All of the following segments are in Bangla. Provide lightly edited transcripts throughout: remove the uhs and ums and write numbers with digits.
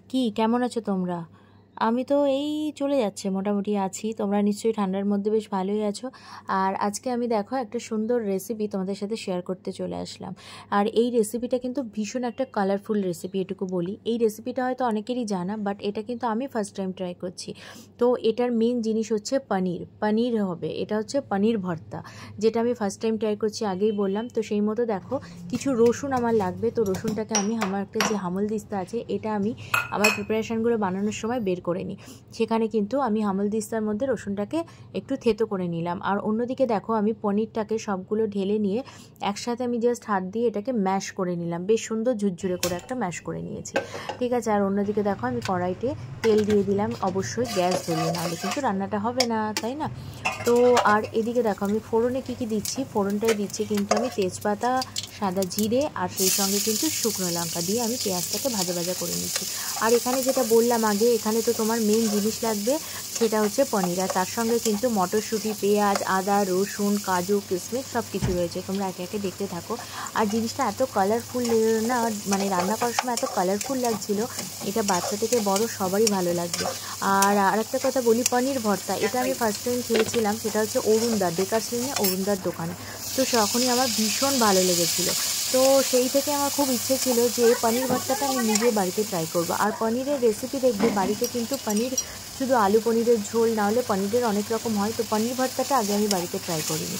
কি কেমন আছো তোমরা? আমি তো এই চলে যাচ্ছে, মোটামুটি আছি। তোমরা নিশ্চয়ই ঠান্ডার মধ্যে বেশ ভালোই আছো। আর আজকে আমি দেখো একটা সুন্দর রেসিপি তোমাদের সাথে শেয়ার করতে চলে আসলাম। আর এই রেসিপিটা কিন্তু ভীষণ একটা কালারফুল রেসিপি, এটুকু বলি। এই রেসিপিটা হয়তো অনেকেরই জানা, বাট এটা কিন্তু আমি ফার্স্ট টাইম ট্রাই করছি। তো এটার মেন জিনিস হচ্ছে পনির হবে। এটা হচ্ছে পনির ভর্তা, যেটা আমি ফার্স্ট টাইম ট্রাই করছি, আগেই বললাম। তো সেই মতো দেখো কিছু রসুন আমার লাগবে। তো রসুনটাকে আমি আমার একটা যে হামলদিস্তা আছে, এটা আমি আমার প্রিপারেশানগুলো বানানোর সময় বের করে নিই। সেখানে কিন্তু আমি হামলদিস্তার মধ্যে রসুনটাকে একটু থেতো করে নিলাম। আর অন্যদিকে দেখো আমি পনিরটাকে সবগুলো ঢেলে নিয়ে একসাথে আমি জাস্ট হাত দিয়ে এটাকে ম্যাশ করে নিলাম। বেশ সুন্দর ঝুরঝুরে করে একটা ম্যাশ করে নিয়েছি, ঠিক আছে। আর অন্যদিকে দেখো আমি কড়াইতে তেল দিয়ে দিলাম, অবশ্যই গ্যাস ধরিয়ে, নাহলে কিন্তু রান্নাটা হবে না, তাই না? তো আর এদিকে দেখো আমি ফোড়নে কী দিচ্ছি। ফোড়নটাই দিচ্ছি কিন্তু আমি তেজপাতা, সাদা জিরে, আর সেই সঙ্গে কিন্তু শুকনো লঙ্কা দিয়ে আমি পেঁয়াজটাকে ভাজা ভাজা করে নিচ্ছি। আর এখানে যেটা বললাম আগে, এখানে তো তোমার মেন জিনিস লাগবে, সেটা হচ্ছে পনির। আর তার সঙ্গে কিন্তু মটরশুঁটি, পেঁয়াজ, আদা, রসুন, কাজু, কিশমিশ সব কিছু রয়েছে। তোমরা একে একে দেখতে থাকো। আর জিনিসটা এত কালারফুল না, মানে রান্না করার সময় এত কালারফুল লাগছিল, এটা বাচ্চা থেকে বড় সবারই ভালো লাগবে। আর আরেকটা কথা বলি, পনির ভর্তা এটা আমি ফার্স্ট টাইম খেয়েছিলাম, সেটা হচ্ছে অরুণদার, বেকার শ্রেণী অরুণদার দোকানে। তো তখনই আমার ভীষণ ভালো লেগেছিলো। তো সেই থেকে আমার খুব ইচ্ছে ছিল যে পনির ভর্তাটা আমি নিজে বাড়িতে ট্রাই করব। আর পনিরের রেসিপি দেখবে বাড়িতে কিন্তু পনির, শুধু আলু পনিরের ঝোল, না হলে পনিরের অনেক রকম হয়। তো পনির ভর্তাটা আগে আমি বাড়িতে ট্রাই করিনি।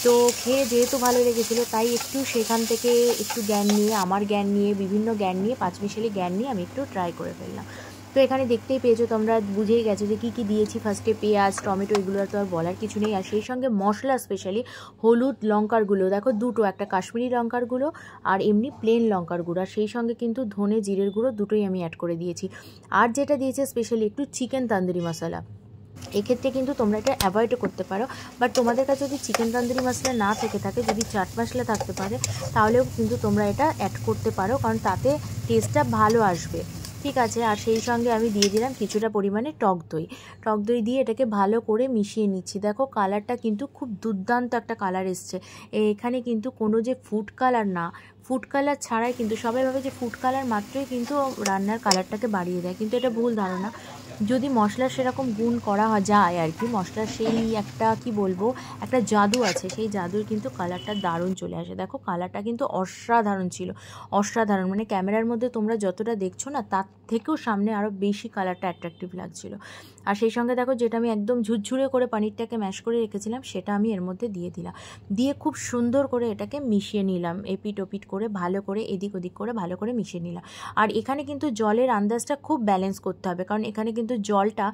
তো খেয়ে যেহেতু ভালো লেগেছিলো, তাই একটু সেখান থেকে একটু জ্ঞান নিয়ে, আমার জ্ঞান নিয়ে, বিভিন্ন জ্ঞান নিয়ে, পাঁচমিশালি জ্ঞান নিয়ে আমি একটু ট্রাই করে ফেললাম। তো এখানে দেখতেই পেয়েছো, তোমরা বুঝেই গেছো যে কী কী দিয়েছি। ফার্স্টে পেঁয়াজ, টমেটো, এগুলো তো আর বলার কিছু নেই। আর সেই সঙ্গে মশলা, স্পেশালি হলুদ, লঙ্কার গুঁড়ো দেখো দুটো, একটা কাশ্মীরি লঙ্কার গুঁড়ো আর এমনি প্লেন লঙ্কার গুঁড়ো। আর সেই সঙ্গে কিন্তু ধনে, জিরের গুঁড়ো দুটোই আমি অ্যাড করে দিয়েছি। আর যেটা দিয়েছে স্পেশালি একটু চিকেন তান্দুরি মশলা। এক্ষেত্রে কিন্তু তোমরা এটা অ্যাভয়েডও করতে পারো, বাট তোমাদের কাছে যদি চিকেন তন্দুরি মশলা না থেকে থাকে, যদি চাট মশলা থাকতে পারে, তাহলেও কিন্তু তোমরা এটা অ্যাড করতে পারো, কারণ তাতে টেস্টটা ভালো আসবে, ঠিক আছে। আর সেই সঙ্গে আমি দিয়ে দিলাম কিছুটা পরিমাণে টক দই। টক দই দিয়ে এটাকে ভালো করে মিশিয়ে নিচ্ছি। দেখো কালারটা কিন্তু খুব দুর্দান্ত একটা কালার এসছে। এখানে কিন্তু কোনো যে ফুড কালার না, ফুড কালার ছাড়াই কিন্তু সবাই ভাবে যে ফুড কালার মাত্রই কিন্তু রান্নার কালারটাকে বাড়িয়ে দেয়, কিন্তু এটা ভুল ধারণা। যদি মশলার সেরকম গুণ করা যায় আর কি, মশলার সেই একটা কি বলবো, একটা জাদু আছে, সেই জাদুর কিন্তু কালারটা দারুণ চলে আসে। দেখো কালারটা কিন্তু অসাধারণ ছিল, অসাধারণ। মানে ক্যামেরার মধ্যে তোমরা যতটা দেখছো না, তার থেকেও সামনে আরও বেশি কালারটা অ্যাট্রাকটিভ লাগছিল। আর সেই সঙ্গে দেখো যেটা আমি একদম ঝুরঝুরে করে পনিরটাকে ম্যাশ করে রেখেছিলাম, সেটা আমি এর মধ্যে দিয়ে দিলাম। দিয়ে খুব সুন্দর করে এটাকে মিশিয়ে নিলাম, এপিট ওপিট করে ভালো করে, এদিক ওদিক করে ভালো করে মিশিয়ে নিলাম। আর এখানে কিন্তু জলের আন্দাজটা খুব ব্যালেন্স করতে হবে, কারণ এখানে কিন্তু জলটা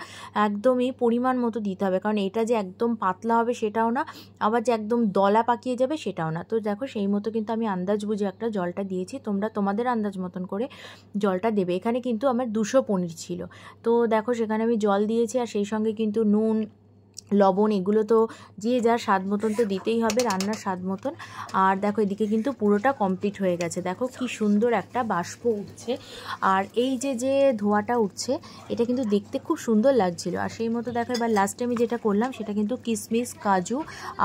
একদমই পরিমাণ মতো দিতে হবে, কারণ এটা যে একদম পাতলা হবে সেটাও না, আবার যে একদম দলা পাকিয়ে যাবে সেটাও না। তো দেখো সেই মতো কিন্তু আমি আন্দাজ বুঝে একটা জলটা দিয়েছি, তোমরা তোমাদের আন্দাজ মতন করে জলটা দেবে। এখানে কিন্তু আমার 200 পনির ছিল, তো দেখো সেখানে আমি জল দিয়েছি। আর সেই সঙ্গে কিন্তু নুন, লবণ, এগুলো তো যে যার স্বাদ মতন তো দিতেই হবে, রান্নার স্বাদ মতন। আর দেখো এদিকে কিন্তু পুরোটা কমপ্লিট হয়ে গেছে, দেখো কি সুন্দর একটা বাষ্প উঠছে। আর এই যে যে ধোঁয়াটা উঠছে, এটা কিন্তু দেখতে খুব সুন্দর লাগছিল। আর সেই মতো দেখো এবার লাস্টে আমি যেটা করলাম, সেটা কিন্তু কিশমিশ, কাজু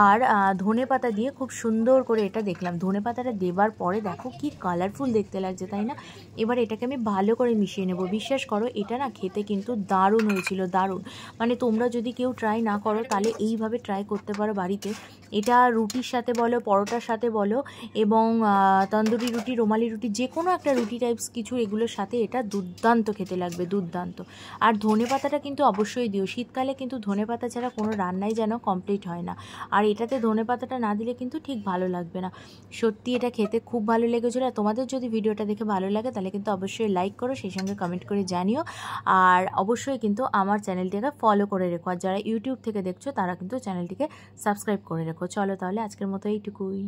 আর ধনে পাতা দিয়ে খুব সুন্দর করে এটা দেখলাম। ধনে পাতাটা দেবার পরে দেখো কি কালারফুল দেখতে লাগছে, তাই না? এবার এটাকে আমি ভালো করে মিশিয়ে নেব। বিশ্বাস করো এটা না খেতে কিন্তু দারুণ হয়েছিল, দারুণ। মানে তোমরা যদি কেউ ট্রাই না করো, তাহলে এইভাবে ট্রাই করতে পারো বাড়িতে। এটা রুটির সাথে বলো, পরোটার সাথে বলো, এবং তন্দুরি রুটি, রুমালি রুটি, যে কোনো একটা রুটি টাইপস কিছু, এগুলোর সাথে এটা দুর্দান্ত খেতে লাগবে, দুর্দান্ত। আর ধনে পাতাটা কিন্তু অবশ্যই দিও, শীতকালে কিন্তু ধনে পাতা ছাড়া কোনো রান্নাই যেন কমপ্লিট হয় না। আর এটাতে ধনে পাতাটা না দিলে কিন্তু ঠিক ভালো লাগবে না। সত্যি এটা খেতে খুব ভালো লেগেছিলো। আর তোমাদের যদি ভিডিওটা দেখে ভালো লাগে, তাহলে কিন্তু অবশ্যই লাইক করো, সেই সঙ্গে কমেন্ট করে জানিও। আর অবশ্যই কিন্তু আমার চ্যানেলটিকে ফলো করে রেখো। আর যারা ইউটিউব থেকে দেখছো, তারা কিন্তু চ্যানেলটিকে সাবস্ক্রাইব করে রেখো। চলো তাহলে আজকের মতো এইটুকুই।